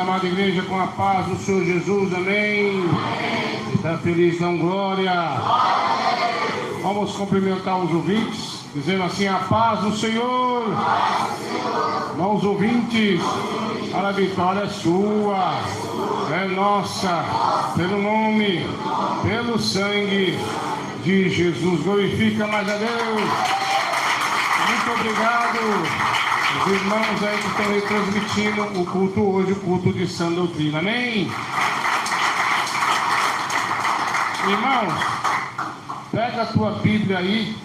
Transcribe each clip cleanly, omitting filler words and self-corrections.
amada igreja, com a paz do Senhor Jesus, amém? Está feliz, dão glória. Vamos cumprimentar os ouvintes, dizendo assim: a paz do Senhor. Irmãos ouvintes, a vitória é sua, é nossa, pelo nome, pelo sangue de Jesus. Glorifica mais a Deus. Muito obrigado. Os irmãos aí que estão retransmitindo o culto hoje, o culto de sã doutrina, amém? Irmãos, pega a tua Bíblia aí.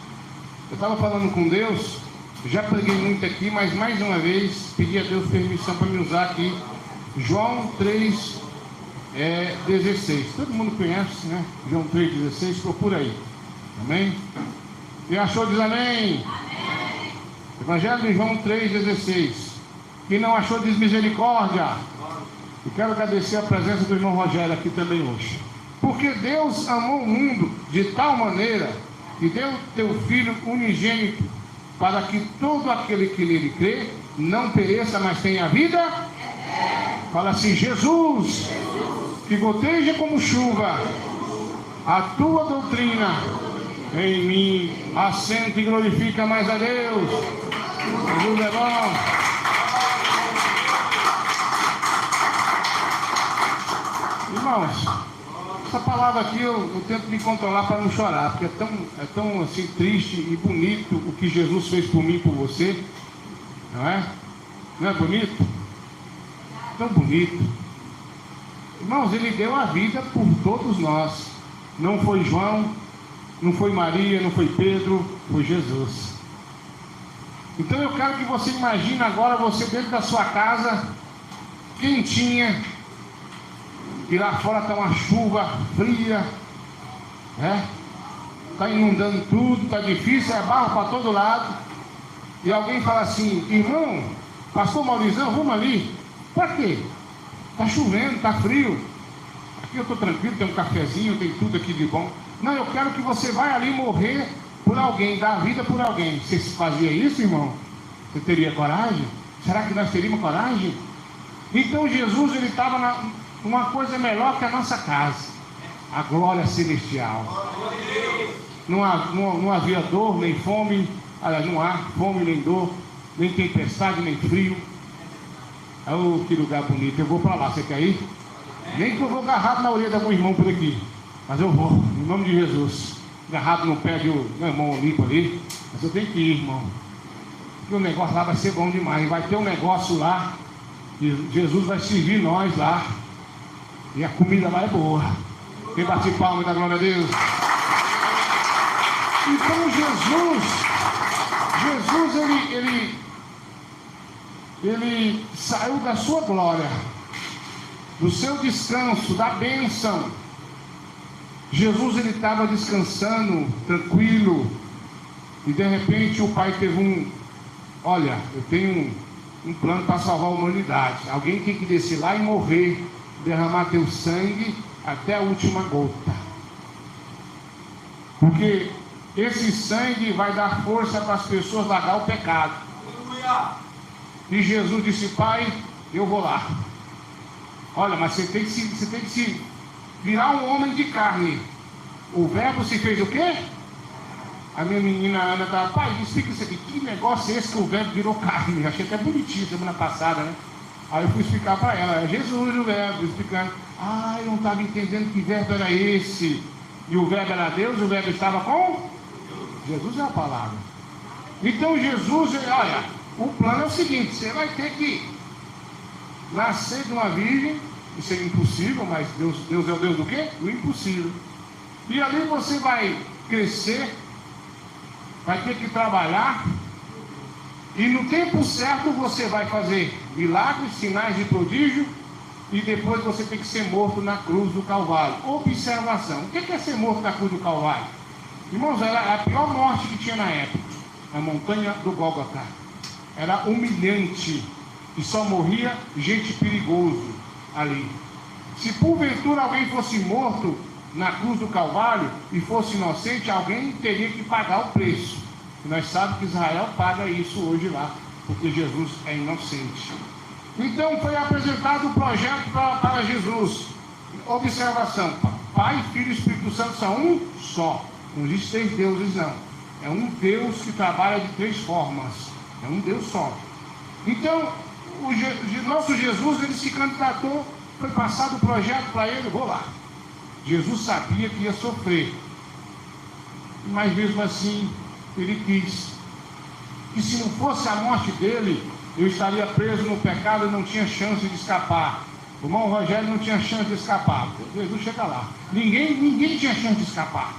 Eu estava falando com Deus, já preguei muito aqui, mas mais uma vez pedi a Deus permissão para me usar aqui. João 3:16. Todo mundo conhece, né? João 3:16, procura aí, amém? Quem achou diz amém? Evangelho de João 3:16. Quem não achou diz misericórdia. E quero agradecer a presença do irmão Rogério aqui também hoje. Porque Deus amou o mundo de tal maneira que deu teu Filho unigênito, para que todo aquele que nele crê não pereça, mas tenha vida. Fala assim: Jesus, que goteja como chuva a tua doutrina em mim, assenta e glorifica mais a Deus. Jesus é bom. Irmãos, essa palavra aqui eu tento me controlar para não chorar, porque é tão assim triste e bonito o que Jesus fez por mim e por você, não é? Não é bonito? Tão bonito. Irmãos, Ele deu a vida por todos nós. Não foi João, não foi Maria, não foi Pedro, foi Jesus. Então eu quero que você imagine agora você dentro da sua casa, quentinha, e lá fora está uma chuva fria, né? Está inundando tudo, está difícil, é barro para todo lado. E alguém fala assim: irmão, pastor Maurizão, vamos ali. Para quê? Está chovendo, está frio. Aqui eu estou tranquilo, tem um cafezinho, tem tudo aqui de bom. Não, eu quero que você vá ali morrer por alguém, dar a vida por alguém. Você fazia isso, irmão? Você teria coragem? Será que nós teríamos coragem? Então Jesus, ele estava numa coisa melhor que a nossa casa, a glória celestial. Não havia dor, nem fome. Não há fome, nem dor, nem tempestade, nem frio. Oh, que lugar bonito. Eu vou para lá, você quer ir? Nem que eu vou agarrado na orelha de algum irmão por aqui, mas eu vou, em nome de Jesus. Agarrado no pé do meu irmão Olipo ali. Mas eu tenho que ir, irmão, porque o negócio lá vai ser bom demais. Vai ter um negócio lá e Jesus vai servir nós lá, e a comida lá é boa. Quem bate palma da glória a Deus? Então Jesus ele saiu da sua glória, do seu descanso, da bênção. Jesus, ele estava descansando, tranquilo, e de repente o Pai teve olha, eu tenho um plano para salvar a humanidade. Alguém tem que descer lá e morrer, derramar teu sangue até a última gota, porque esse sangue vai dar força para as pessoas largar o pecado. E Jesus disse: Pai, eu vou lá. Olha, mas você tem que se virar um homem de carne. O verbo se fez o quê? A minha menina Ana estava: pai, explica isso aqui. Que negócio é esse que o verbo virou carne? Achei até bonitinho semana passada, né? Aí eu fui explicar para ela: é Jesus o verbo, explicando. Ah, eu não estava entendendo que verbo era esse. E o verbo era Deus, o verbo estava com Jesus, é a palavra. Então Jesus, olha, o plano é o seguinte: você vai ter que nascer de uma virgem. Isso é impossível, mas Deus é o Deus do quê? Do impossível. E ali você vai crescer, vai ter que trabalhar, e no tempo certo você vai fazer milagres, sinais de prodígio, e depois você tem que ser morto na cruz do Calvário. Observação: o que é ser morto na cruz do Calvário? Irmãos, era a pior morte que tinha na época, a montanha do Gólgota. Era humilhante, e só morria gente perigoso ali. Se porventura alguém fosse morto na cruz do Calvário e fosse inocente, alguém teria que pagar o preço. E nós sabemos que Israel paga isso hoje lá, porque Jesus é inocente. Então foi apresentado o projeto para Jesus. Observação: Pai, Filho e Espírito Santo são um só. Não existe 3 deuses, não. É um Deus que trabalha de 3 formas. É um Deus só. Então, nosso Jesus, ele se candidatou, foi passado o projeto para ele, vou lá. Jesus sabia que ia sofrer, mas mesmo assim, ele quis. E se não fosse a morte dele, eu estaria preso no pecado e não tinha chance de escapar. O irmão Rogério não tinha chance de escapar. Jesus chega lá. Ninguém tinha chance de escapar.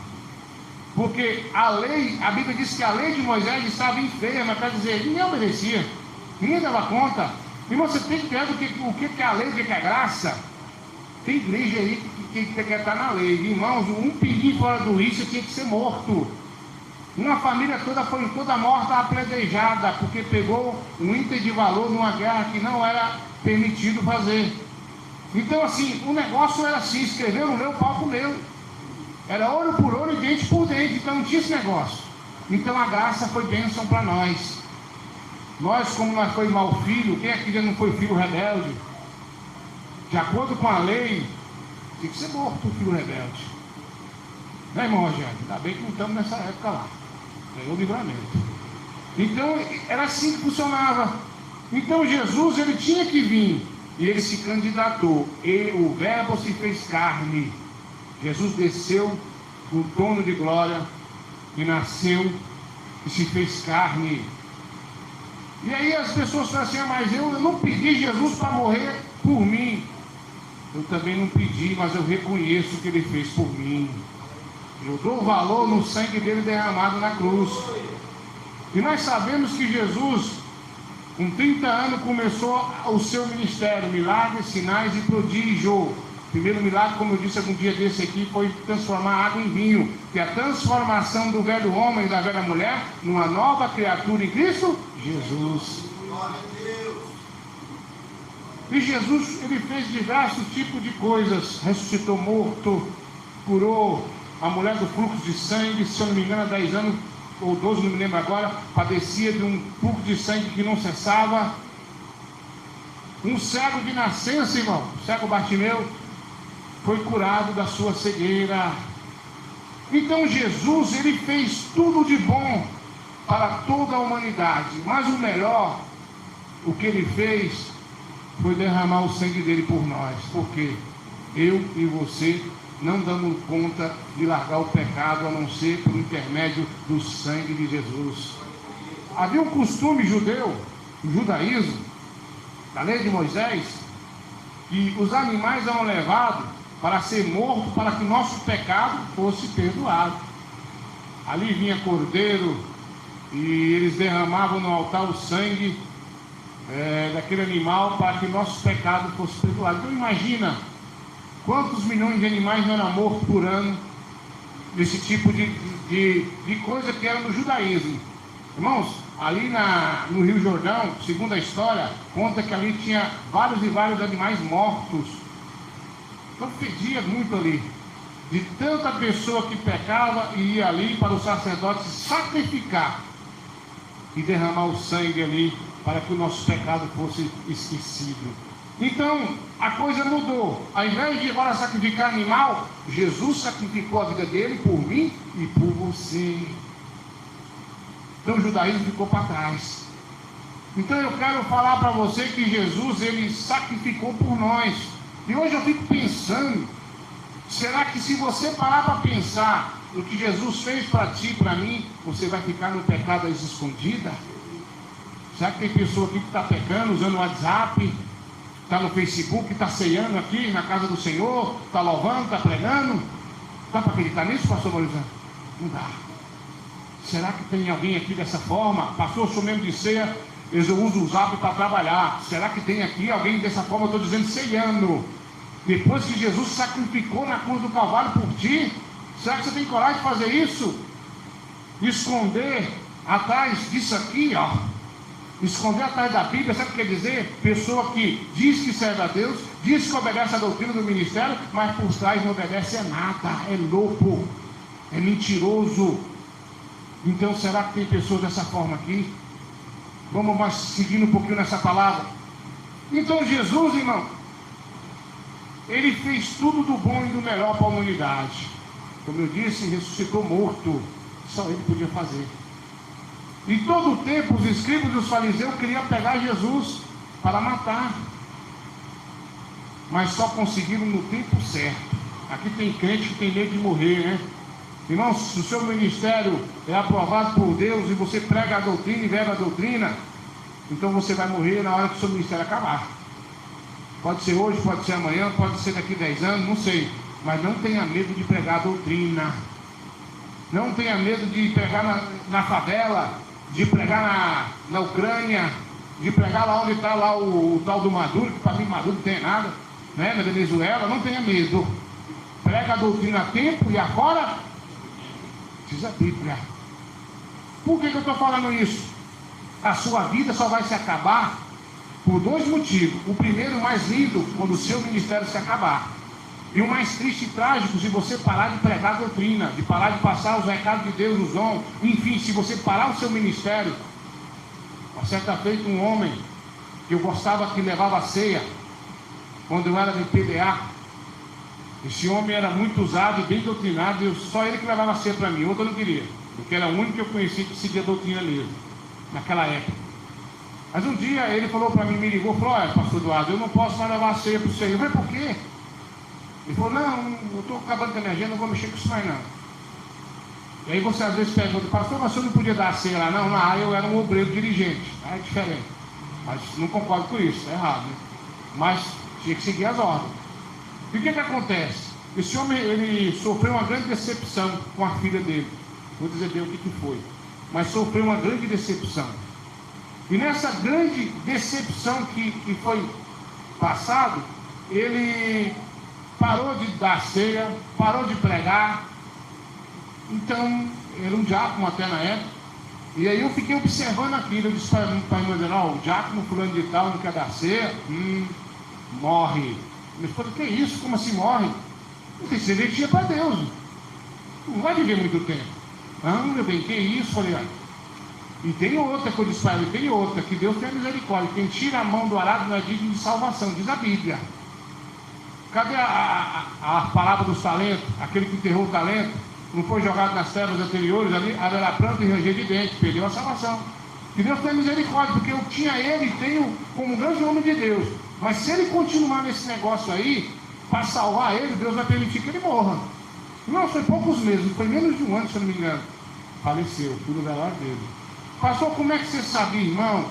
Porque a lei, a Bíblia diz que a lei de Moisés estava enferma, quer dizer, ninguém obedecia, ninguém dava conta. E você tem que ver o que é a lei, o que é a graça. Tem igreja aí que quer estar na lei. Irmãos, um pinguim fora do rio, você tinha que ser morto. Uma família toda foi toda morta, apledejada, porque pegou um item de valor numa guerra que não era permitido fazer. Então assim, o negócio era assim, escreveu no meu, pau comeu. Era ouro por ouro e dente por dente, então não tinha esse negócio. Então a graça foi bênção para nós. Nós, como nós foi mau filho, quem aqui já não foi filho rebelde? De acordo com a lei, tem que ser morto o filho rebelde. Né, irmão Rogério? Ainda bem que não estamos nessa época lá. Ganhou o livramento. Então, era assim que funcionava. Então, Jesus, ele tinha que vir. E ele se candidatou. E o Verbo se fez carne. Jesus desceu do trono de glória e nasceu e se fez carne. E aí as pessoas falam assim: mas eu não pedi Jesus para morrer por mim. Eu também não pedi, mas eu reconheço o que ele fez por mim. Eu dou valor no sangue dele derramado na cruz. E nós sabemos que Jesus, com 30 anos, começou o seu ministério, milagres, sinais e prodígio. O primeiro milagre, como eu disse algum dia desse aqui, foi transformar água em vinho, que é a transformação do velho homem e da velha mulher numa nova criatura em Cristo Jesus. E Jesus, ele fez diversos tipos de coisas. Ressuscitou morto, curou a mulher do fluxo de sangue, se eu não me engano, há 10 anos ou 12, não me lembro agora, padecia de um fluxo de sangue que não cessava. Um cego de nascença, irmão, o cego Bartimeu, foi curado da sua cegueira. Então Jesus, ele fez tudo de bom para toda a humanidade, mas o melhor, o que ele fez, foi derramar o sangue dele por nós. Porque eu e você não damos conta de largar o pecado, a não ser por intermédio do sangue de Jesus. Havia um costume judeu, o judaísmo, da lei de Moisés, que os animais eram levados para ser mortos, para que nosso pecado fosse perdoado. Ali vinha cordeiro e eles derramavam no altar o sangue daquele animal para que nosso pecado fosse perdoado. Então imagina quantos milhões de animais não eram mortos por ano desse tipo de coisa que era no judaísmo. Irmãos, ali no Rio Jordão, segundo a história, conta que ali tinha vários e vários animais mortos. Então fedia muito ali, de tanta pessoa que pecava e ia ali para o sacerdote sacrificar e derramar o sangue ali para que o nosso pecado fosse esquecido. Então a coisa mudou. Ao invés de agora sacrificar animal, Jesus sacrificou a vida dele por mim e por você. Então o judaísmo ficou para trás. Então eu quero falar para você que Jesus, ele sacrificou por nós. E hoje eu fico pensando, será que se você parar para pensar no que Jesus fez para ti e para mim, você vai ficar no pecado às escondidas? Será que tem pessoa aqui que está pecando, usando o WhatsApp, está no Facebook, está ceando aqui na casa do Senhor, está louvando, está pregando? Dá para acreditar nisso, pastor Maurício? Não dá. Será que tem alguém aqui dessa forma? Pastor, eu sou membro de ceia, eu uso o Zap para trabalhar. Será que tem aqui alguém dessa forma? Eu estou dizendo ceando. Depois que Jesus sacrificou na cruz do Calvário por ti, será que você tem coragem de fazer isso? Esconder atrás disso aqui, ó. Esconder atrás da Bíblia, sabe o que quer dizer? Pessoa que diz que serve a Deus, diz que obedece a doutrina do ministério, mas por trás não obedece a nada, é louco, é mentiroso. Então será que tem pessoas dessa forma aqui? Vamos mais seguindo um pouquinho nessa palavra. Então Jesus, irmão, ele fez tudo do bom e do melhor para a humanidade. Como eu disse, ressuscitou morto. Só ele podia fazer. E todo o tempo os escribas e os fariseus queriam pegar Jesus para matar. Mas só conseguiram no tempo certo. Aqui tem crente que tem medo de morrer, né? Irmão, se o seu ministério é aprovado por Deus e você prega a doutrina e vive a doutrina, então você vai morrer na hora que o seu ministério acabar. Pode ser hoje, pode ser amanhã, pode ser daqui 10 anos, não sei. Mas não tenha medo de pregar a doutrina. Não tenha medo de pregar na favela, de pregar na Ucrânia, de pregar lá onde está lá o tal do Maduro, que para mim Maduro não tem nada, né? Na Venezuela. Não tenha medo. Prega a doutrina a tempo e agora precisa Bíblia. Por que eu estou falando isso? A sua vida só vai se acabar por dois motivos. O primeiro, mais lindo, quando o seu ministério se acabar. E o mais triste e trágico, se você parar de pregar a doutrina, de parar de passar os recados de Deus nos homens, enfim, se você parar o seu ministério. Uma certa feita, um homem que eu gostava que levava a ceia, quando eu era de PDA, esse homem era muito usado e bem doutrinado, só ele que levava a ceia para mim, outro eu não queria, porque era o único que eu conhecia que seguia a doutrina mesmo, naquela época. Mas um dia ele falou para mim, me ligou, falou: olha, pastor Eduardo, eu não posso mais levar a ceia para o senhor. Eu falei: por quê? Ele falou: não, eu estou acabando com a minha agenda, não vou mexer com isso mais não. E aí você às vezes pergunta: pastor, mas o senhor não podia dar a ceia lá? Não, não, eu era um obreiro dirigente, é diferente. Mas não concordo com isso, é errado, né? Mas tinha que seguir as ordens. E o que acontece? Esse homem, ele sofreu uma grande decepção com a filha dele. Vou dizer bem o que foi. Mas sofreu uma grande decepção. E nessa grande decepção que foi passado, ele parou de dar ceia, parou de pregar. Então, era um diácono até na época. E aí eu fiquei observando aquilo. Eu disse para a irmã dele: ó, o diácono fulano de tal não quer dar ceia, morre. Mas falei: que isso? Como assim morre? Não tem serventia para Deus. Não vai viver muito tempo. Ah, meu bem, que isso? Falei: e tem outra que eu disse para ele, tem outra, que Deus tem misericórdia. Quem tira a mão do arado não é digno de salvação, diz a Bíblia. Cadê a palavra dos talentos? Aquele que enterrou o talento, não foi jogado nas trevas anteriores, ali haverá pranto e ranger de dentes, perdeu a salvação. Que Deus tem misericórdia, porque eu tinha ele e tenho como um grande homem de Deus. Mas se ele continuar nesse negócio aí, para salvar ele, Deus vai permitir que ele morra. Não, foi poucos meses, foi menos de um ano, se eu não me engano. Faleceu, fui no velório dele. Pastor, como é que você sabia, irmão?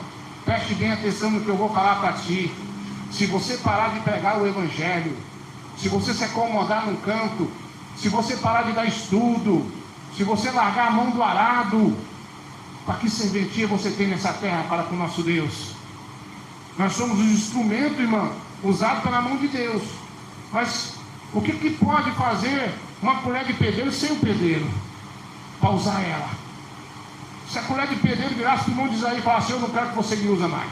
Preste bem atenção no que eu vou falar para ti. Se você parar de pregar o Evangelho, se você se acomodar num canto, se você parar de dar estudo, se você largar a mão do arado, para que serventia você tem nessa terra para com o nosso Deus? Nós somos os instrumentos, irmão, usados pela mão de Deus. Mas o que pode fazer uma colher de pedreiro sem o pedreiro? Para usar ela. Se a colher de pedreiro virasse para o irmão de Isaías e falasse: eu não quero que você me usa mais.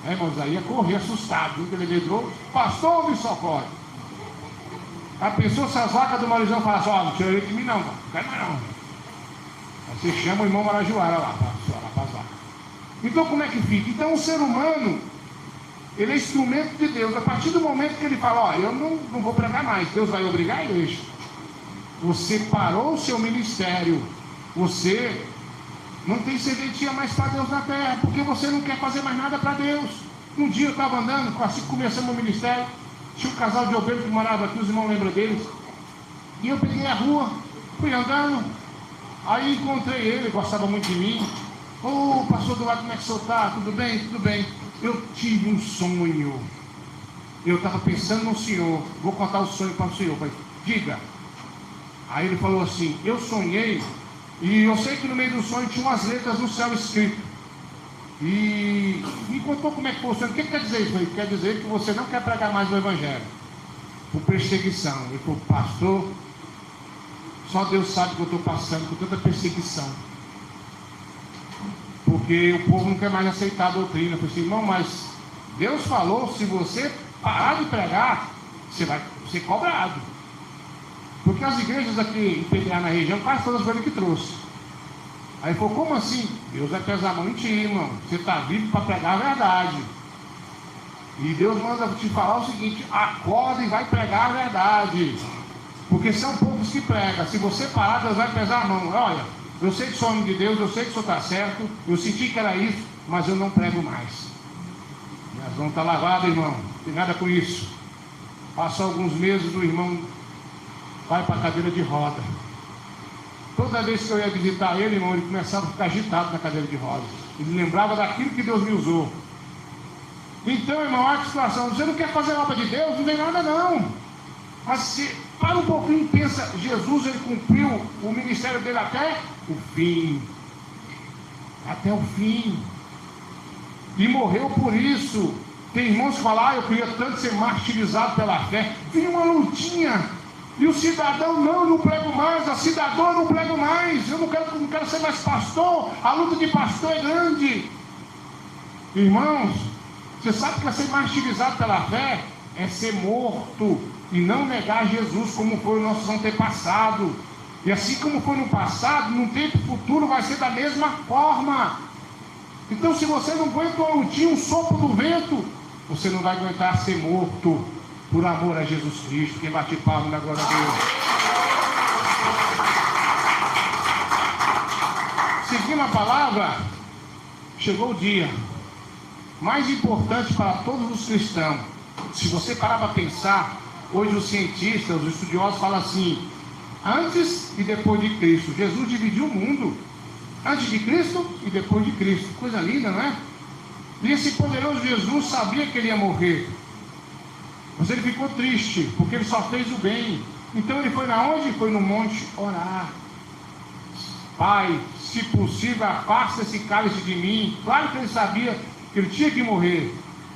Aí, irmão Isaías ia correr assustado. Nunca ele entrou: pastor, me socorre. A pessoa, se as vacas do Marizão falassem: ó, não tira ele de mim não, não quero mais não. Aí você chama o irmão Marajoara lá para as vacas. Então como é que fica? Então o ser humano, ele é instrumento de Deus. A partir do momento que ele fala: ó, eu não vou pregar mais, Deus vai obrigar a igreja. Você parou o seu ministério, você não tem serventia mais para Deus na terra, porque você não quer fazer mais nada para Deus. Um dia eu estava andando, assim que começamos o ministério, tinha um casal de obreiros que morava aqui, os irmãos lembram deles, e eu peguei a rua, fui andando, aí encontrei ele gostava muito de mim. Ô, pastor Eduardo, como é que o senhor está? Tudo bem? Tudo bem. Eu tive um sonho, eu estava pensando no senhor, vou contar o sonho para o senhor. Falei: diga. Aí ele falou assim: eu sonhei, e eu sei que no meio do sonho tinha umas letras no céu escrito. E me contou como é que foi o sonho. O que quer dizer isso? Ele quer dizer que você não quer pregar mais o Evangelho, por perseguição. Ele falou: pastor, só Deus sabe que eu estou passando por tanta perseguição, porque o povo não quer mais aceitar a doutrina. Eu falei assim: irmão, mas Deus falou, se você parar de pregar, você vai ser cobrado. Porque as igrejas aqui em PDA na região, quase todas foram ele que trouxe. Aí ele falou: como assim? Deus vai pesar a mão em ti, irmão. Você está vivo para pregar a verdade. E Deus manda te falar o seguinte: acorda e vai pregar a verdade. Porque são poucos que pregam. Se você parar, Deus vai pesar a mão. Olha, eu sei que sou homem de Deus, eu sei que o senhor está certo, eu senti que era isso, mas eu não prego mais. Minhas mãos estão lavadas, irmão. Não tem nada com isso. Passou alguns meses, o irmão vai para a cadeira de roda. Toda vez que eu ia visitar ele, irmão, ele começava a ficar agitado na cadeira de rodas. Ele lembrava daquilo que Deus me usou. Então, irmão, olha que situação. Você não quer fazer a obra de Deus? Não tem nada, não. Mas se para um pouquinho e pensa, Jesus, ele cumpriu o ministério dele até o fim. Até o fim. E morreu por isso. Tem irmãos que falam: eu queria tanto ser martirizado pela fé. Vinha uma lutinha. E o cidadão: não prego mais. A cidadã: não prego mais. Eu não quero ser mais pastor. A luta de pastor é grande. Irmãos, você sabe que vai ser martirizado pela fé é ser morto e não negar Jesus, como foi o nosso antepassado. E assim como foi no passado, no tempo futuro vai ser da mesma forma. Então, se você não aguenta uma lutinha, um sopro do vento, você não vai aguentar ser morto por amor a Jesus Cristo. Quem bate palma na glória a Deus. Seguindo a palavra, chegou o dia mais importante para todos os cristãos. Se você parar para pensar, hoje os cientistas, os estudiosos falam assim: antes e depois de Cristo. Jesus dividiu o mundo, antes de Cristo e depois de Cristo. Coisa linda, não é? E esse poderoso Jesus sabia que ele ia morrer, mas ele ficou triste, porque ele só fez o bem. Então ele foi na onde? Foi no monte orar. Pai, se possível, afasta esse cálice de mim. Claro que ele sabia que ele tinha que morrer,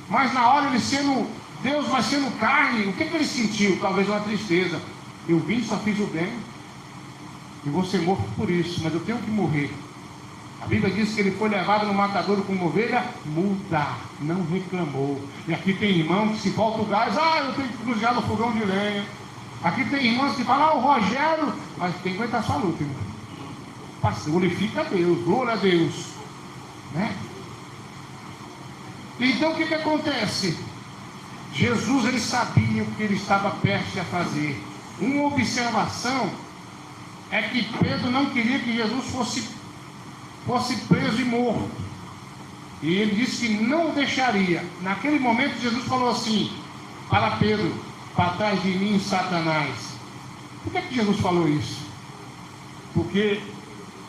mas na hora ele sendo Deus, mas sendo carne, o que ele sentiu? Talvez uma tristeza. Eu vim, só fiz o bem, e vou ser morto por isso, mas eu tenho que morrer. A Bíblia diz que ele foi levado no matadouro como ovelha muda, não reclamou. E aqui tem irmão que, se falta o gás, eu tenho que cruzar no fogão de lenha. Aqui tem irmãos que falam: o Rogério, mas tem que aguentar sua luta, irmão. Glorifica a Deus, glória a Deus, né? Então o que acontece? Jesus, ele sabia o que ele estava prestes a fazer. Uma observação é que Pedro não queria que Jesus fosse preso e morto. E ele disse que não o deixaria. Naquele momento Jesus falou assim para Pedro: para trás de mim, Satanás. Por que Jesus falou isso? Porque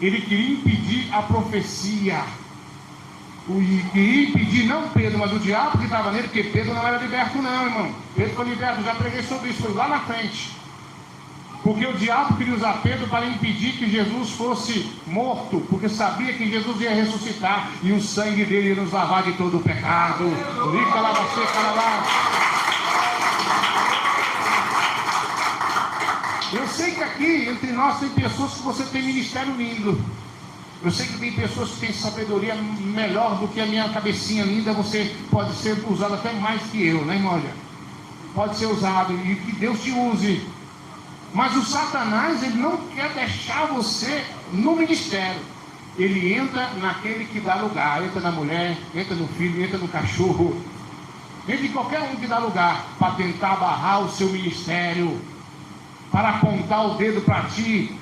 ele queria impedir a profecia. E queria impedir não Pedro, mas o diabo que estava nele, porque Pedro não era liberto não, irmão. Pedro foi liberto, já preguei sobre isso, foi lá na frente. Porque o diabo queria usar Pedro para impedir que Jesus fosse morto, porque sabia que Jesus ia ressuscitar e o sangue dele ia nos lavar de todo o pecado. Eu sei que aqui entre nós tem pessoas que você tem ministério lindo. Eu sei que tem pessoas que têm sabedoria melhor do que a minha cabecinha linda. Você pode ser usado até mais que eu, né, irmão? Pode ser usado e que Deus te use. Mas o Satanás, ele não quer deixar você no ministério. Ele entra naquele que dá lugar. Entra na mulher, entra no filho, entra no cachorro. Entra em qualquer um que dá lugar para tentar barrar o seu ministério, para apontar o dedo para ti,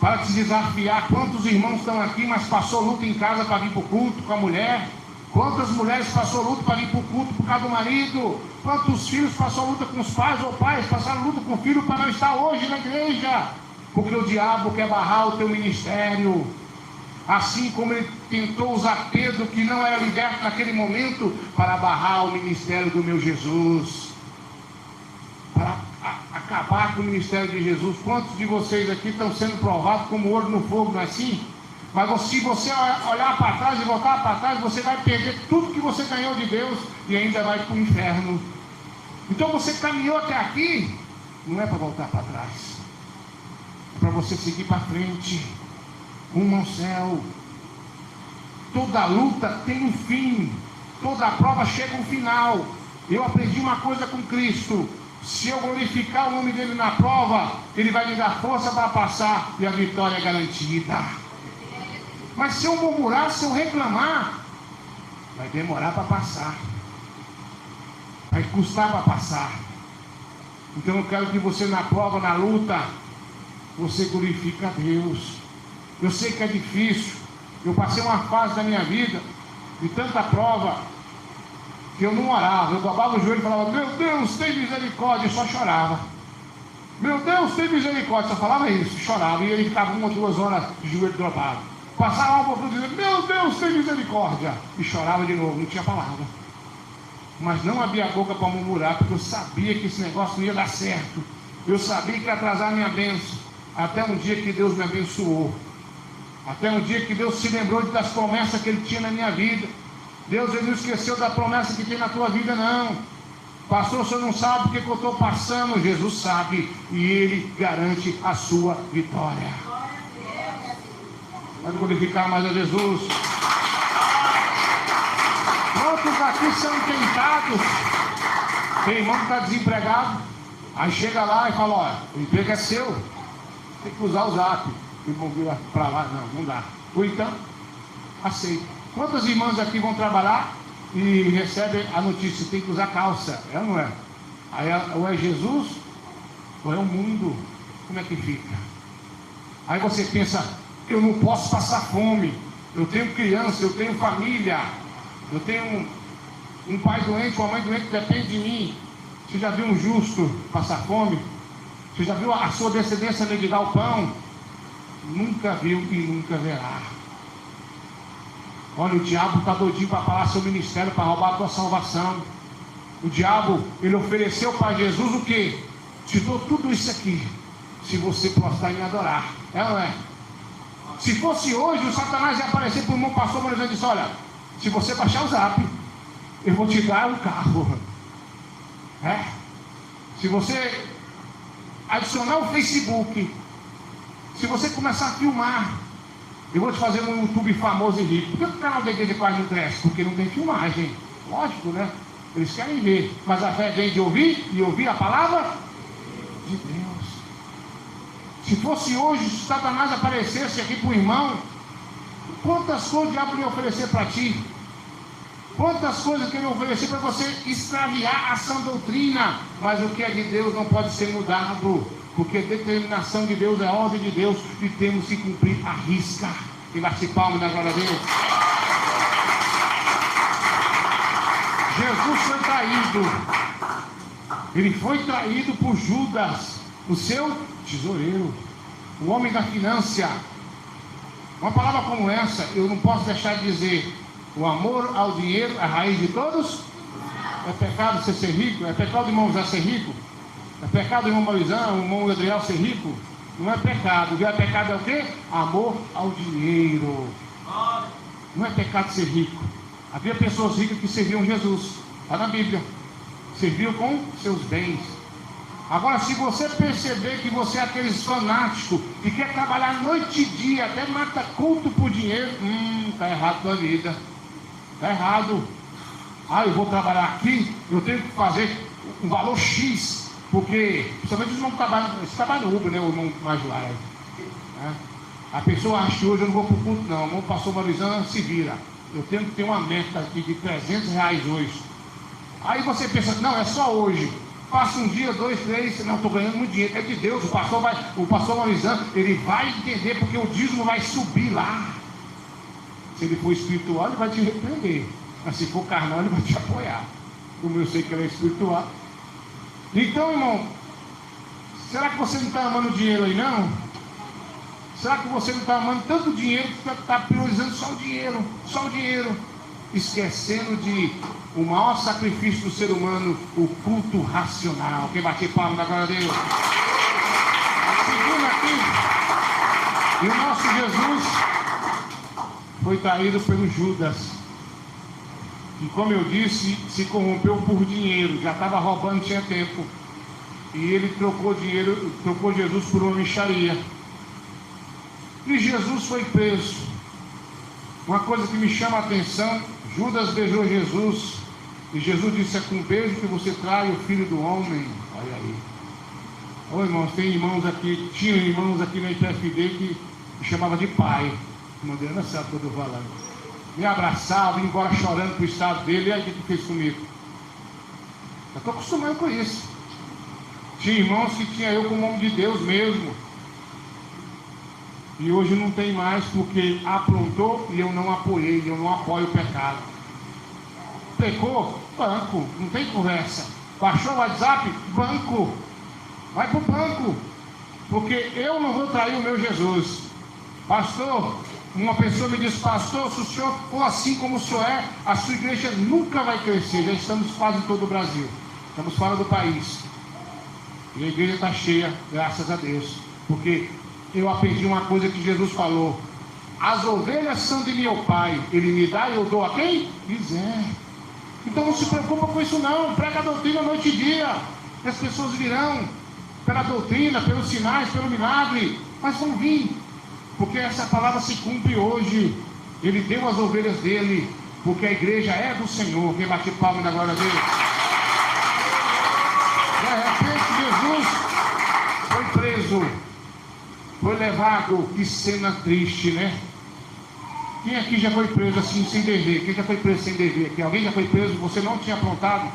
para te desafiar. Quantos irmãos estão aqui, mas passou luta em casa para vir para o culto com a mulher? Quantas mulheres passou luta para vir para o culto por causa do marido? Quantos filhos passou luta com os pais, ou pais passaram luta com o filho para não estar hoje na igreja? Porque o diabo quer barrar o teu ministério. Assim como ele tentou usar Pedro, que não era liberto naquele momento, para barrar o ministério do meu Jesus, para acabar com o ministério de Jesus. Quantos de vocês aqui estão sendo provados como ouro no fogo, não é assim? Mas se você olhar para trás e voltar para trás, você vai perder tudo que você ganhou de Deus e ainda vai para o inferno. Então você caminhou até aqui, não é para voltar para trás, é para você seguir para frente, rumo ao céu. Toda luta tem um fim, toda prova chega a um final. Eu aprendi uma coisa com Cristo: se eu glorificar o nome dele na prova, ele vai me dar força para passar e a vitória é garantida. Mas se eu murmurar, se eu reclamar, vai demorar para passar. vai custar para passar. Então eu quero que você na prova, na luta, você glorifique a Deus. Eu sei que é difícil. Eu passei uma fase da minha vida de tanta prova que eu não orava. Eu dobrava o joelho e falava: meu Deus, tem misericórdia. E só chorava. Meu Deus, tem misericórdia. Só falava isso, chorava. E ele ficava 1 ou 2 horas de joelho dobrado. Passava um pouco dizendo: meu Deus, tem misericórdia. E chorava de novo, não tinha palavra. Mas não abria a boca para murmurar, porque eu sabia que esse negócio não ia dar certo. Eu sabia que ia atrasar a minha bênção. Até um dia que Deus me abençoou. Até um dia que Deus se lembrou das promessas que Ele tinha na minha vida. Deus, Ele não esqueceu da promessa que tem na tua vida, não. Pastor, o senhor não sabe o que eu estou passando. Jesus sabe, e Ele garante a sua vitória. Pode glorificar mais a Jesus. Quantos aqui são tentados? Tem irmão que está desempregado, aí chega lá e fala: olha, o emprego é seu, tem que usar o zap. O irmão vira para lá: não dá. Ou então, aceita. Quantas irmãs aqui vão trabalhar e recebem a notícia: tem que usar calça? É ou não é? Aí ou é Jesus ou é o mundo. Como é que fica? Aí você pensa: eu não posso passar fome, eu tenho criança, eu tenho família, eu tenho um pai doente, uma mãe doente que depende de mim. Você já viu um justo passar fome? Você já viu a sua descendência mendigar o pão? Nunca viu e nunca verá. Olha, o diabo está doidinho para falar seu ministério, para roubar a tua salvação. O diabo, ele ofereceu para Jesus o quê? Te dou tudo isso aqui, se você prostrar e me adorar. É ou não é? Se fosse hoje, o Satanás ia aparecer para o irmão pastor Moisés e disse: olha, se você baixar o zap, eu vou te dar um carro. É? Se você adicionar o Facebook, se você começar a filmar, eu vou te fazer um YouTube famoso e rico. Por que o canal da igreja quase não cresce? Porque não tem filmagem. Lógico, né? Eles querem ver. Mas a fé vem de ouvir, e ouvir a palavra de Deus. Se fosse hoje, se Satanás aparecesse aqui para o irmão, quantas coisas o diabo ia oferecer para ti? Quantas coisas que ele ia oferecer para você extraviar a sã doutrina? Mas o que é de Deus não pode ser mudado, porque a determinação de Deus é a ordem de Deus, e temos que cumprir a risca. E bate palma da glória a Deus. Jesus foi traído. Ele foi traído por Judas, o seu tesoureiro, o homem da finança. Uma palavra como essa, eu não posso deixar de dizer: o amor ao dinheiro é a raiz de todos. É pecado você ser rico? É pecado o irmão José ser rico? É pecado o irmão Maurizão, o irmão Adriel ser rico? Não é pecado. O que é pecado é o quê? Amor ao dinheiro. Não é pecado ser rico. Havia pessoas ricas que serviam Jesus. Está na Bíblia. Serviam com seus bens. Agora, se você perceber que você é aqueles fanáticos que quer trabalhar noite e dia, até mata culto por dinheiro, está errado a tua vida. Está errado. Eu vou trabalhar aqui, eu tenho que fazer um valor X, porque, principalmente os irmãos que trabalham no Uber, né? O irmão mais lá. Né? A pessoa acha que hoje eu não vou para o culto, não. O irmão pastor Marizana se vira. Eu tenho que ter uma meta aqui de R$300 hoje. Aí você pensa: não, é só hoje. Passa um dia, 2, 3, não, estou ganhando muito dinheiro. É de Deus, o pastor Maurizano, ele vai entender, porque o dízimo vai subir lá. Se ele for espiritual, ele vai te repreender. Mas se for carnal, ele vai te apoiar. Como eu sei que ele é espiritual. Então, irmão, será que você não está amando dinheiro aí, não? Será que você não está amando tanto dinheiro que está priorizando só o dinheiro? Só o dinheiro. Esquecendo de o maior sacrifício do ser humano, o culto racional. Quem bate palma na glória de Deus? Segundo aqui, e o nosso Jesus foi traído pelo Judas. E como eu disse, se corrompeu por dinheiro. Já estava roubando, tinha tempo. E ele trocou Jesus por uma mixaria. E Jesus foi preso. Uma coisa que me chama a atenção: Judas beijou Jesus, e Jesus disse: é com beijo que você trai o Filho do Homem. Olha aí. Ô irmãos, tem irmãos aqui, tinha irmãos aqui na IPFD que me chamava de pai. Mandando essa toda eu falando. Me abraçava, ia embora chorando para o estado dele. E aí o que fez comigo? Eu estou acostumado com isso. Tinha irmãos que tinha eu como homem de Deus mesmo. E hoje não tem mais porque aprontou e eu não apoiei, eu não apoio o pecado. Pecou? Banco, não tem conversa. Baixou o WhatsApp? Banco. Vai para o banco. Porque eu não vou trair o meu Jesus. Pastor, uma pessoa me disse, pastor, se o senhor for assim como o senhor é, a sua igreja nunca vai crescer. Já estamos quase em todo o Brasil. Estamos fora do país. E a igreja está cheia, graças a Deus. Porque eu aprendi uma coisa que Jesus falou. As ovelhas são de meu pai. Ele me dá e eu dou a quem quiser. Então não se preocupa com isso não. Prega a doutrina noite e dia. As pessoas virão pela doutrina, pelos sinais, pelo milagre. Mas vão vir. Porque essa palavra se cumpre hoje. Ele deu as ovelhas dele. Porque a igreja é do Senhor. Quem bate palma na glória dele. De repente Jesus foi preso. Foi levado. Que cena triste, né? Quem aqui já foi preso assim, sem dever? Quem já foi preso sem dever? Aqui? Alguém já foi preso, você não tinha aprontado?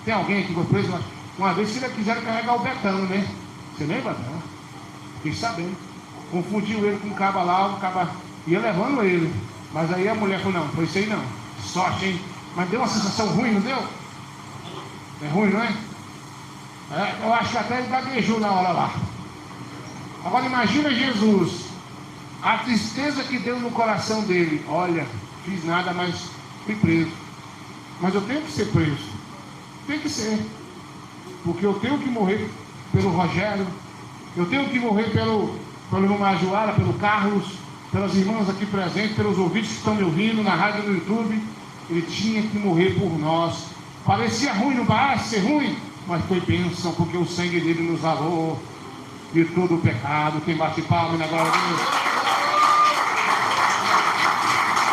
Tem alguém que foi preso? Uma vez que quiseram carregar o Betão, né? Você lembra? Não. Fiquei sabendo. Confundiu ele com um caba lá, o caba ia levando ele. Mas aí a mulher falou, não, foi isso aí não. Sorte, hein? Mas deu uma sensação ruim, não deu? É ruim, não é? Eu acho que até ele gaguejou na hora lá. Agora imagina Jesus. A tristeza que deu no coração dele. Olha, fiz nada, mas fui preso. Mas eu tenho que ser preso. Tem que ser. Porque eu tenho que morrer pelo Rogério. Eu tenho que morrer pelo irmão Majuara, pelo Carlos, pelas irmãs aqui presentes, pelos ouvintes que estão me ouvindo na rádio e no YouTube. Ele tinha que morrer por nós. Parecia ruim, não parece ser ruim? Mas foi bênção, porque o sangue dele nos lavou de todo o pecado. Quem bate palma na glória de Deus.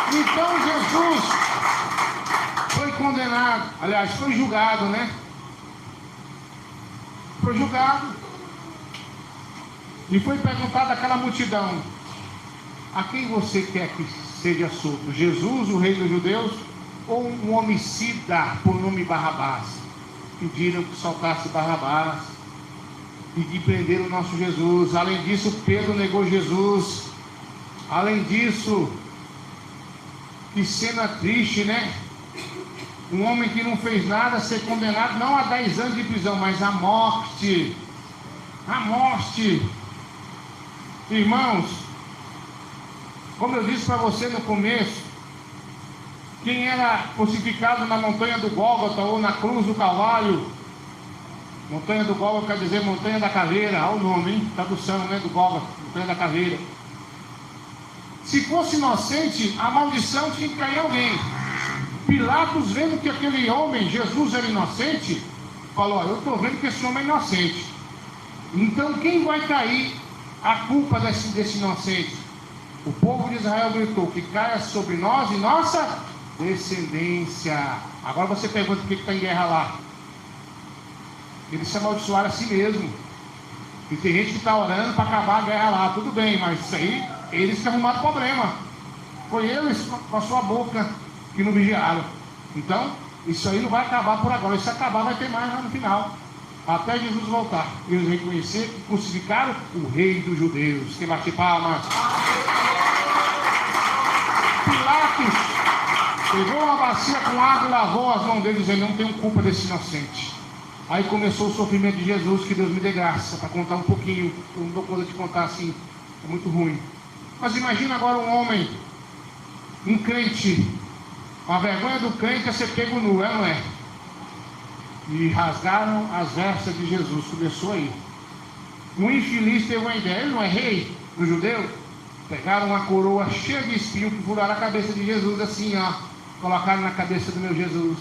Então Jesus foi condenado, aliás, foi julgado, né? Foi julgado. E foi perguntado àquela multidão: a quem você quer que seja solto? Jesus, o rei dos judeus, ou um homicida por nome Barrabás? Pediram que soltasse Barrabás e que prenderam o nosso Jesus. Além disso, Pedro negou Jesus. Além disso, que cena triste, né? Um homem que não fez nada ser condenado não a 10 anos de prisão, mas à morte. A morte. Irmãos, como eu disse para você no começo, quem era crucificado na montanha do Gólgota ou na cruz do Calvário, montanha do Gólgota quer dizer montanha da caveira, olha o nome, hein? Tradução, né, do Gólgota, montanha da caveira. Se fosse inocente, a maldição tinha que cair em alguém. Pilatos, vendo que aquele homem, Jesus, era inocente, falou: eu estou vendo que esse homem é inocente. Então quem vai cair a culpa desse inocente? O povo de Israel gritou: que caia sobre nós e nossa descendência. Agora você pergunta por que está em guerra lá. Eles se amaldiçoaram a si mesmo. E tem gente que está orando para acabar a guerra lá. Tudo bem, mas isso aí, eles que arrumaram problema. Foi eles com a sua boca que não vigiaram. Então, isso aí não vai acabar por agora. Se acabar, vai ter mais lá no final. Até Jesus voltar. Eles reconheceram e crucificaram o rei dos judeus. Quem bate palmas? Pilatos pegou uma bacia com água e lavou as mãos dele, dizendo: não tenho culpa desse inocente. Aí começou o sofrimento de Jesus, que Deus me dê graça, para contar um pouquinho. Eu não dou conta de contar assim, é muito ruim. Mas imagina agora um homem, um crente. A vergonha do crente é ser pego nu, é ou não é? E rasgaram as vestes de Jesus, começou aí. Um infeliz teve uma ideia, ele não é rei do judeu? Pegaram uma coroa cheia de espinhos que furaram a cabeça de Jesus assim, ó. Colocaram na cabeça do meu Jesus.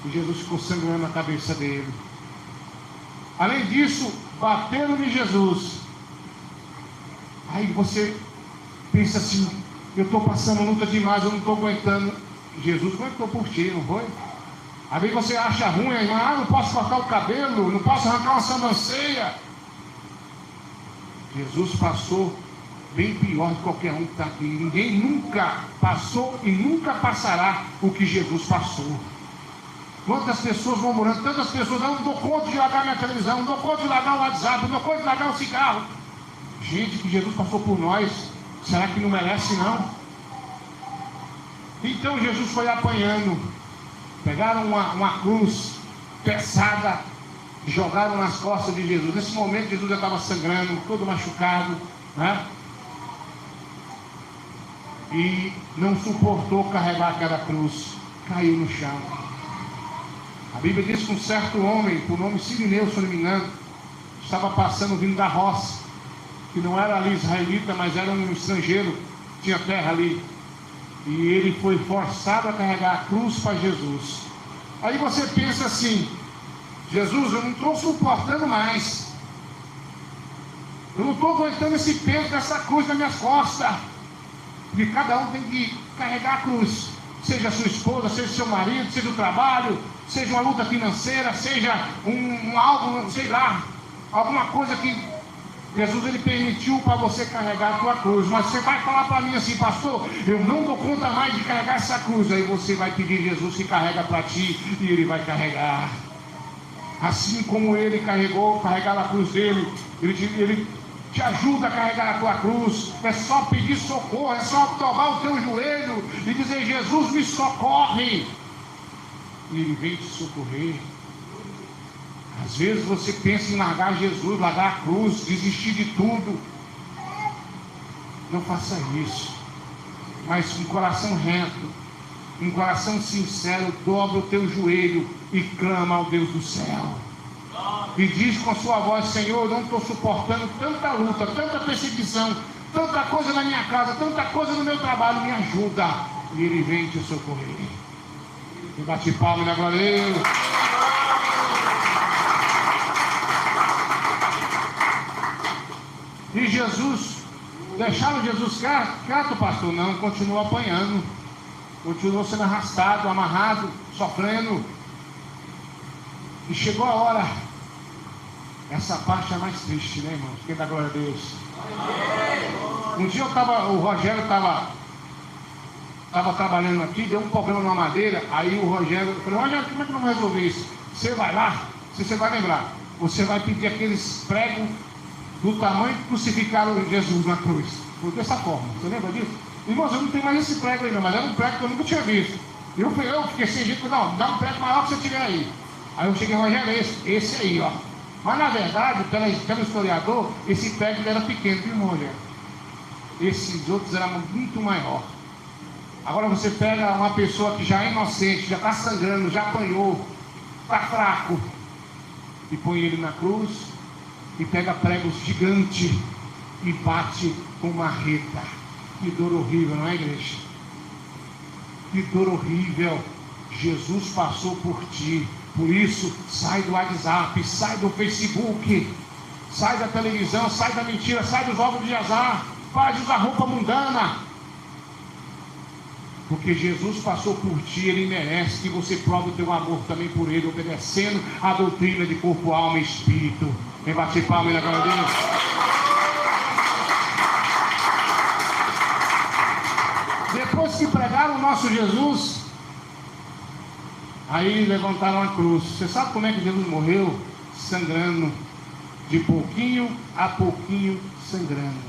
E Jesus ficou sangrando a cabeça dele. Além disso, bateram em Jesus. Aí você pensa assim: eu estou passando luta demais, eu não estou aguentando. Jesus aguentou por ti, não foi? Aí você acha ruim, irmã, não posso cortar o cabelo, não posso arrancar uma sobrancelha. Jesus passou bem pior de qualquer um que está aqui. Ninguém nunca passou e nunca passará o que Jesus passou. Quantas pessoas vão morando, tantas pessoas, não dou conta de largar minha televisão, não dou conta de largar o WhatsApp, não dou conta de largar o cigarro. Gente que Jesus passou por nós, será que não merece não? Então Jesus foi apanhando, pegaram uma cruz pesada, jogaram nas costas de Jesus. Nesse momento Jesus já estava sangrando, todo machucado, né? E não suportou carregar aquela cruz, caiu no chão. A Bíblia diz que um certo homem, por nome Sirineu, se eu não me engano, estava passando vindo da roça, que não era ali israelita, mas era um estrangeiro, tinha terra ali. E ele foi forçado a carregar a cruz para Jesus. Aí você pensa assim: Jesus, eu não estou suportando mais, eu não estou aguentando esse peso dessa cruz nas minhas costas. Porque cada um tem que carregar a cruz, seja a sua esposa, seja o seu marido, seja o trabalho, seja uma luta financeira, seja algo, sei lá, alguma coisa que Jesus ele permitiu para você carregar a tua cruz. Mas você vai falar para mim assim: pastor, eu não dou conta mais de carregar essa cruz. Aí você vai pedir Jesus que carrega para ti, e ele vai carregar. Assim como ele carregar a cruz dele, ele te ajuda a carregar a tua cruz. É só pedir socorro, é só dobrar o teu joelho e dizer: Jesus, me socorre, e ele vem te socorrer. Às vezes você pensa em largar Jesus, largar a cruz, desistir de tudo. Não faça isso, mas com um coração reto, um coração sincero, dobra o teu joelho e clama ao Deus do céu. E diz com a sua voz: Senhor, eu não estou suportando tanta luta, tanta perseguição, tanta coisa na minha casa, tanta coisa no meu trabalho, me ajuda. E ele vem te socorrer. E bate palma na glória a Deus. E Jesus, deixaram Jesus quieto, pastor? Não, continuou apanhando, continuou sendo arrastado, amarrado, sofrendo. E chegou a hora, essa parte é mais triste, né, irmãos? Quem dá glória a Deus? Um dia o Rogério estava trabalhando aqui, deu um problema na madeira. Aí o Rogério, eu falei: Rogério, como é que vamos resolver isso? Você vai lá, você vai lembrar, você vai pedir aqueles pregos do tamanho que crucificaram Jesus na cruz. Foi dessa forma, você lembra disso? Irmãos, eu não tenho mais esse prego aí não, mas era um prego que eu nunca tinha visto. Eu fiquei sem jeito, não, dá um prego maior que você tiver aí. Aí eu cheguei: Rogério, esse aí, ó. Mas na verdade, pelo historiador, esse prego era pequeno, viu, Rogério? Esses outros eram muito maior. Agora você pega uma pessoa que já é inocente, já está sangrando, já apanhou, está fraco, e põe ele na cruz, e pega pregos gigantes e bate com marreta. Que dor horrível, não é, igreja? Que dor horrível. Jesus passou por ti. Por isso, sai do WhatsApp, sai do Facebook, sai da televisão, sai da mentira, sai dos jogos de azar, para de usar roupa mundana. Porque Jesus passou por ti, ele merece que você prove o teu amor também por ele, obedecendo a doutrina de corpo, alma e espírito. Vem bater palma na glória a Deus. Depois que pregaram o nosso Jesus, aí levantaram a cruz. Você sabe como é que Jesus morreu? Sangrando, de pouquinho a pouquinho sangrando.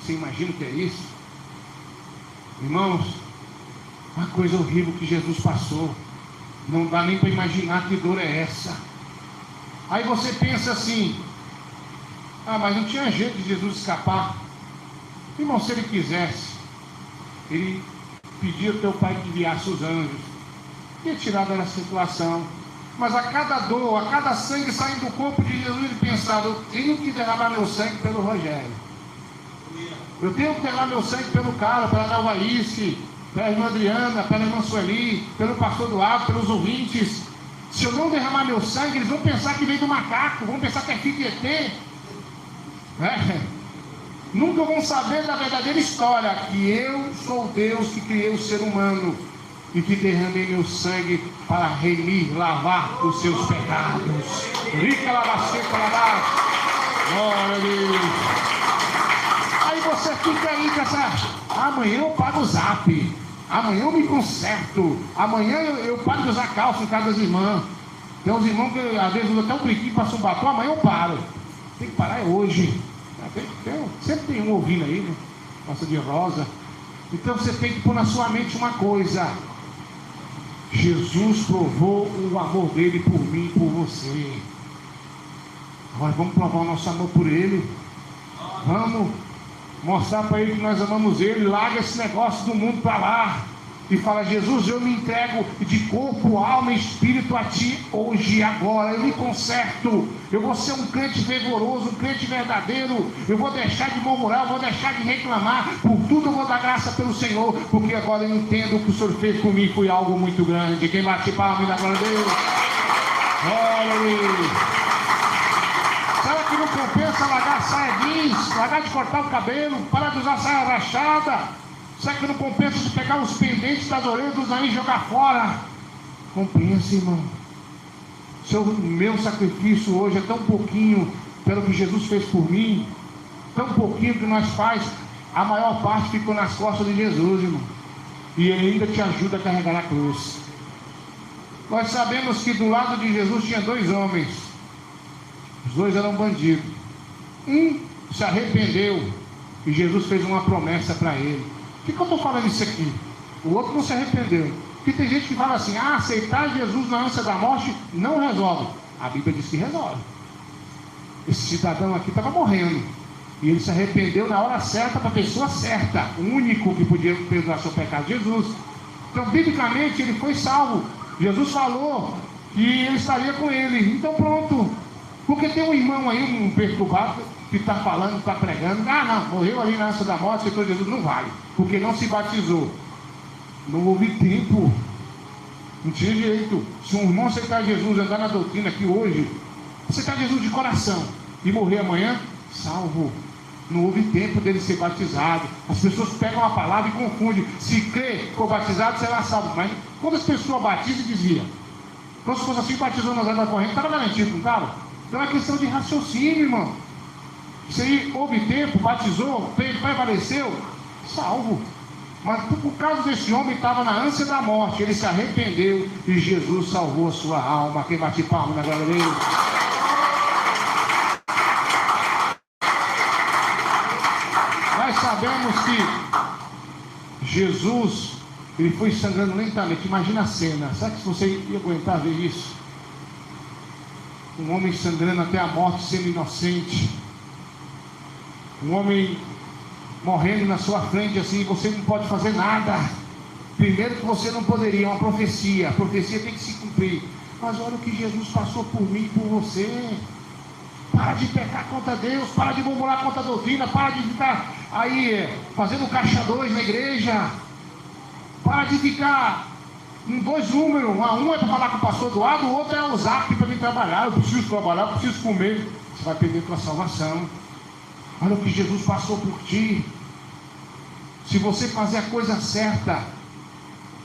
Você imagina o que é isso? Irmãos, uma coisa horrível que Jesus passou. Não dá nem para imaginar que dor é essa. Aí você pensa assim: ah, mas não tinha jeito de Jesus escapar. Irmão, se ele quisesse, ele pedia ao teu pai que enviasse os anjos, ia tirar da situação. Mas a cada dor, a cada sangue saindo do corpo de Jesus, ele pensava: eu tenho que derramar meu sangue pelo Rogério, eu tenho que derramar meu sangue pelo Carlos, pela Dalvalice, pela irmã Adriana, pela irmã Sueli, pelo pastor Eduardo, pelos ouvintes. Se eu não derramar meu sangue, eles vão pensar que veio do macaco, vão pensar que é filho de ET. Nunca vão saber da verdadeira história, que eu sou Deus que criei o ser humano e que derramei meu sangue para remir, lavar os seus pecados. Rica lavaceca, lavar. Glória a Deus. Aí você fica aí com essa: amanhã eu pago o zap, Amanhã eu me conserto. Amanhã eu paro de usar calça em casa das irmãs. Tem uns irmãos que às vezes usam até um brinquinho, passa um batom, amanhã eu paro. Tem que parar hoje. Sempre tem um ouvindo aí, né? Gosta de rosa. Então você tem que pôr na sua mente uma coisa: Jesus provou o amor dele por mim e por você. Agora vamos provar o nosso amor por ele. Vamos mostrar para ele que nós amamos ele. Larga esse negócio do mundo para lá e fala: Jesus, eu me entrego de corpo, alma e espírito a ti hoje e agora. Eu me conserto. Eu vou ser um crente fervoroso, um crente verdadeiro. Eu vou deixar de murmurar, eu vou deixar de reclamar. Por tudo eu vou dar graça pelo Senhor, porque agora eu entendo que o Senhor fez por mim foi algo muito grande. Quem bate palma e dá glória a Deus? Glória. Será que não compensa largar a saia jeans, largar de cortar o cabelo, parar de usar saia rachada? Será que não compensa de pegar os pendentes das orelhas dos narizes e jogar fora? Compensa, irmão. Meu sacrifício hoje é tão pouquinho pelo que Jesus fez por mim, tão pouquinho que nós faz, a maior parte ficou nas costas de Jesus, irmão. E ele ainda te ajuda a carregar a cruz. Nós sabemos que do lado de Jesus tinha 2 homens. Os 2 eram bandidos. Um se arrependeu e Jesus fez uma promessa para ele. Por que eu estou falando isso aqui? O outro não se arrependeu. Porque tem gente que fala assim: aceitar Jesus na ânsia da morte não resolve. A Bíblia diz que resolve. Esse cidadão aqui estava morrendo e ele se arrependeu na hora certa, para a pessoa certa. O único que podia perdoar seu pecado, Jesus. Então, biblicamente, ele foi salvo. Jesus falou que ele estaria com ele. Então pronto. Porque tem um irmão aí, um perturbado, que está falando, está pregando: não, morreu ali na ânsia da morte, aceitou Jesus. Não vale, porque não se batizou. Não houve tempo. Não tinha jeito. Se um irmão aceitar Jesus, andar na doutrina aqui hoje, aceitar Jesus de coração e morrer amanhã, salvo. Não houve tempo dele ser batizado. As pessoas pegam a palavra e confundem. Se crê, for batizado, será salvo. Mas quando as pessoas batizam, dizia: então se fosse assim, batizou nas águas correntes, estava garantido, não estava? Então é questão de raciocínio, irmão. Se aí houve tempo, batizou, prevaleceu, salvo. Mas por causa desse homem, estava na ânsia da morte, ele se arrependeu e Jesus salvou a sua alma. Quem bate palma na glória dele? Nós sabemos que Jesus, ele foi sangrando lentamente. Imagina a cena. Sabe se você ia aguentar ver isso? Um homem sangrando até a morte, sendo inocente. Um homem morrendo na sua frente assim, você não pode fazer nada. Primeiro que você não poderia, é uma profecia. A profecia tem que se cumprir. Mas olha o que Jesus passou por mim e por você. Para de pecar contra Deus, para de murmurar contra a doutrina, para de ficar aí fazendo caixa 2 na igreja. Para de ficar em 2 números. Um é para falar com o pastor do lado, o outro é o zap para vir trabalhar. Eu preciso trabalhar, eu preciso comer. Você vai perder tua salvação. Olha o que Jesus passou por ti. Se você fazer a coisa certa,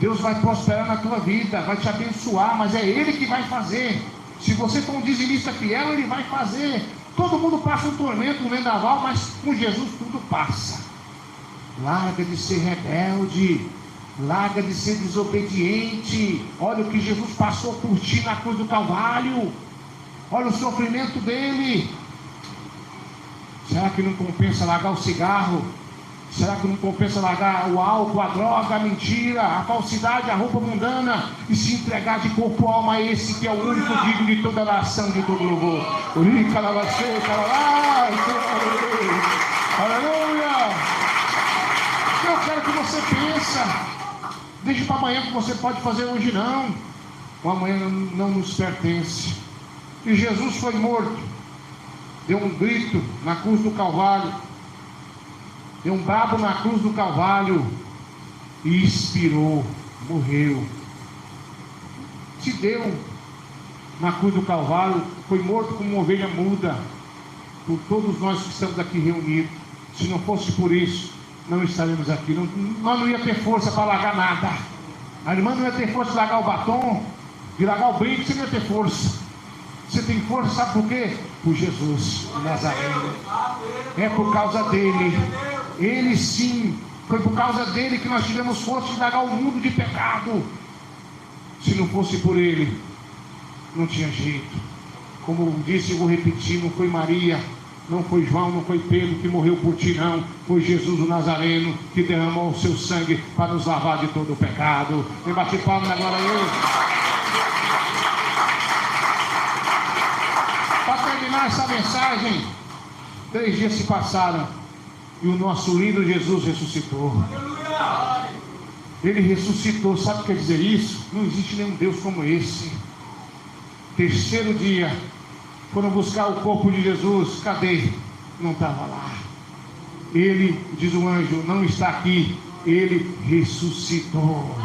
Deus vai prosperar na tua vida, vai te abençoar, mas é Ele que vai fazer. Se você for um dizimista fiel, Ele vai fazer. Todo mundo passa um tormento, um vendaval, mas com Jesus tudo passa. Larga de ser rebelde, larga de ser desobediente. Olha o que Jesus passou por ti na cruz do Calvário. Olha o sofrimento dele. Será que não compensa largar o cigarro? Será que não compensa largar o álcool, a droga, a mentira, a falsidade, a roupa mundana e se entregar de corpo e alma a esse que é o único digno de toda a nação, de todo louvor? Aleluia! Eu quero que você pense. Deixe para amanhã que você pode fazer hoje não. O amanhã não nos pertence. E Jesus foi morto. Deu um grito na cruz do Calvário. Deu um brabo na cruz do Calvário e expirou, morreu. Se deu na cruz do Calvário, foi morto como uma ovelha muda, por todos nós que estamos aqui reunidos. Se não fosse por isso, não estaremos aqui. Nós não ia ter força para largar nada. A irmã não ia ter força de largar o batom, de largar o brinco, você não ia ter força. Você tem força, sabe por quê? Por Jesus de Nazaré. É por causa dele. Ele sim Foi por causa dele que nós tivemos força de indagar o mundo de pecado. Se não fosse por ele, não tinha jeito. Como eu disse, eu vou repetir, não foi Maria, não foi João, não foi Pedro que morreu por ti, não. Foi Jesus o Nazareno que derramou o seu sangue para nos lavar de todo o pecado. Vem bater palma na glória a Deus. Para terminar essa mensagem, 3 dias se passaram e o nosso lindo Jesus ressuscitou. Ele ressuscitou. Sabe o que quer dizer isso? Não existe nenhum Deus como esse. 3º dia, foram buscar o corpo de Jesus. Cadê? Não estava lá. Ele, diz o anjo, não está aqui. Ele ressuscitou.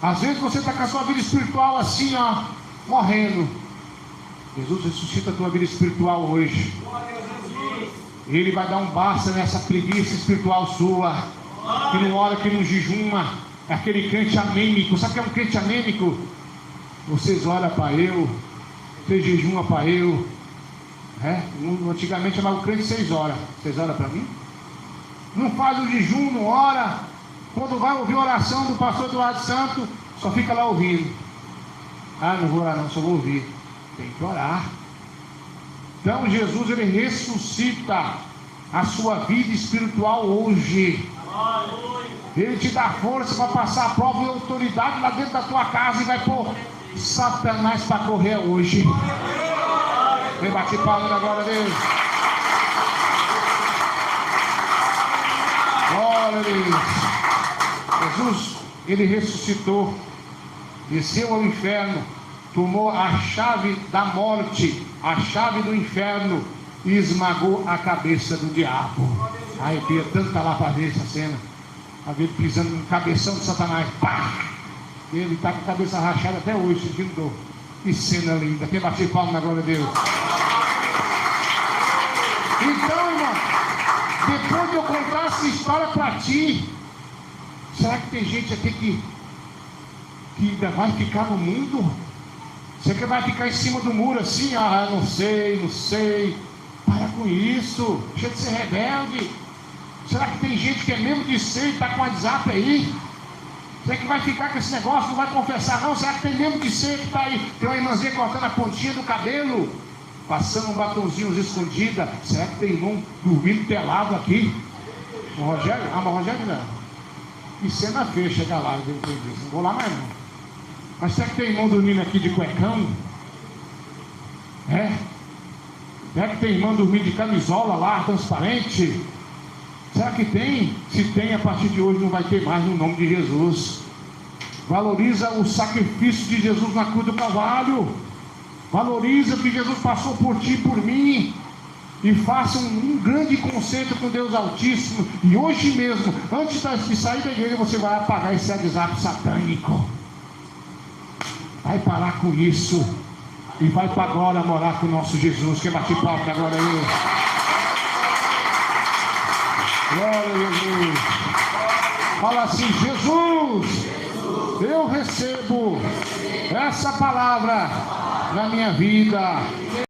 Às vezes você está com a sua vida espiritual assim, ó, morrendo. Jesus ressuscita a tua vida espiritual hoje. Ele vai dar um basta nessa preguiça espiritual sua, que não ora, que não jejuma. É aquele crente anêmico. Sabe o que é um crente anêmico? Vocês oram para eu, vocês jejuam para eu. Antigamente chamava o crente 6 horas. Vocês oram para mim? Não faz o jejum, não ora. Quando vai ouvir a oração do pastor Eduardo Santo, só fica lá ouvindo. Ah, não vou orar não, só vou ouvir. Tem que orar. Então Jesus, ele ressuscita a sua vida espiritual hoje. Ele te dá força para passar a prova e autoridade lá dentro da tua casa e vai pôr Satanás para correr hoje. Vem bater palma na glória a Deus. Glória a Deus. Jesus, ele ressuscitou, desceu ao inferno, tomou a chave da morte, a chave do inferno, e esmagou a cabeça do diabo. Arrepia tanto tá lá para ver essa cena. A ver pisando no cabeção de Satanás. Pá! Ele está com a cabeça rachada até hoje, sentindo dor. Que cena linda. Quem bater palma na glória a Deus? Então, irmão, depois de eu contar essa história para ti, será que tem gente aqui que ainda vai ficar no mundo? Você que vai ficar em cima do muro assim? Ah, não sei. Para com isso. Deixa de ser rebelde. Será que tem gente que é mesmo de ser e está com o WhatsApp aí? Será que vai ficar com esse negócio, não vai confessar não? Será que tem mesmo de ser que está aí? Tem uma irmãzinha cortando a pontinha do cabelo, passando um batonzinho escondida. Será que tem irmão dormindo pelado aqui? O Rogério? Ah, mas o Rogério não. E cena feia chegar lá, não vou lá mais não. Mas será que tem irmão dormindo aqui de cuecão? Será que tem irmão dormindo de camisola lá, transparente? Será que tem? Se tem, a partir de hoje não vai ter mais, no nome de Jesus. Valoriza o sacrifício de Jesus na cruz do Calvário. Valoriza o que Jesus passou por ti e por mim. E faça um grande concerto com Deus Altíssimo. E hoje mesmo, antes de sair da igreja, você vai apagar esse WhatsApp satânico. Vai parar com isso. E vai para agora morar com o nosso Jesus. Quer bater palma da glória a Deus? Glória a Jesus. Fala assim: Jesus, eu recebo essa palavra na minha vida.